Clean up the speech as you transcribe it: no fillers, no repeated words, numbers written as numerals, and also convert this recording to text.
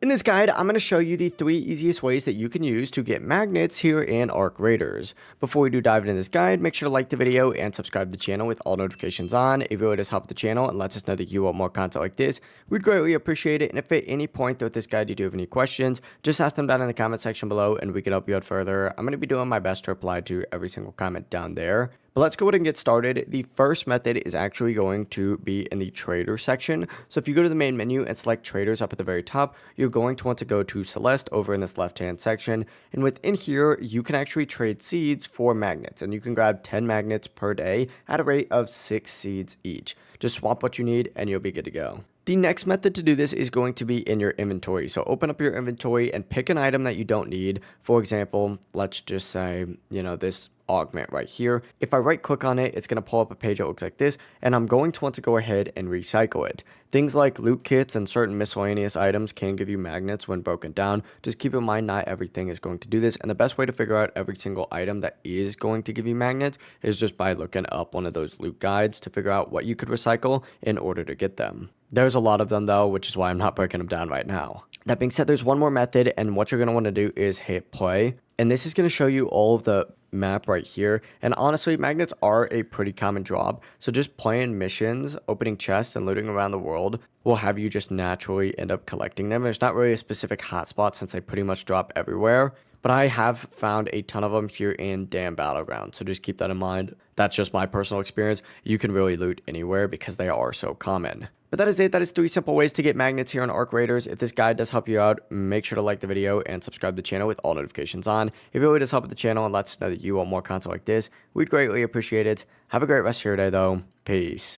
In this guide, I'm going to show you the 3 easiest ways that you can use to get magnets here in Arc Raiders. Before we do dive into this guide, make sure to like the video and subscribe to the channel with all notifications on. If it would just help the channel and lets us know that you want more content like this, we'd greatly appreciate it. And if at any point throughout this guide you do have any questions, just ask them down in the comment section below and we can help you out further. I'm going to be doing my best to reply to every single comment down there. But let's go ahead and get started. The first method is actually going to be in the trader section. So if you go to the main menu and select traders up at the very top, you're going to want to go to Celeste over in this left-hand section. And within here, you can actually trade seeds for magnets. And you can grab 10 magnets per day at a rate of 6 seeds each. Just swap what you need and you'll be good to go. The next method to do this is going to be in your inventory. So open up your inventory and pick an item that you don't need. For example, let's just say, this augment right here. If I right click on it, it's going to pull up a page that looks like this, and I'm going to want to go ahead and recycle it. Things like loot kits and certain miscellaneous items can give you magnets when broken down. Just keep in mind not everything is going to do this, and the best way to figure out every single item that is going to give you magnets is just by looking up one of those loot guides to figure out what you could recycle in order to get them. There's a lot of them though, which is why I'm not breaking them down right now. That being said, there's one more method, and what you're going to want to do is hit play. And this is going to show you all of the map right here. And honestly, magnets are a pretty common job. So just playing missions, opening chests, and looting around the world will have you just naturally end up collecting them. There's not really a specific hotspot since they pretty much drop everywhere. But I have found a ton of them here in Damn Battleground. So just keep that in mind. That's just my personal experience. You can really loot anywhere because they are so common. But that is it. That is 3 simple ways to get magnets here on Arc Raiders. If this guide does help you out, make sure to like the video and subscribe to the channel with all notifications on. If it really does help with the channel and lets us know that you want more content like this, we'd greatly appreciate it. Have a great rest of your day though. Peace.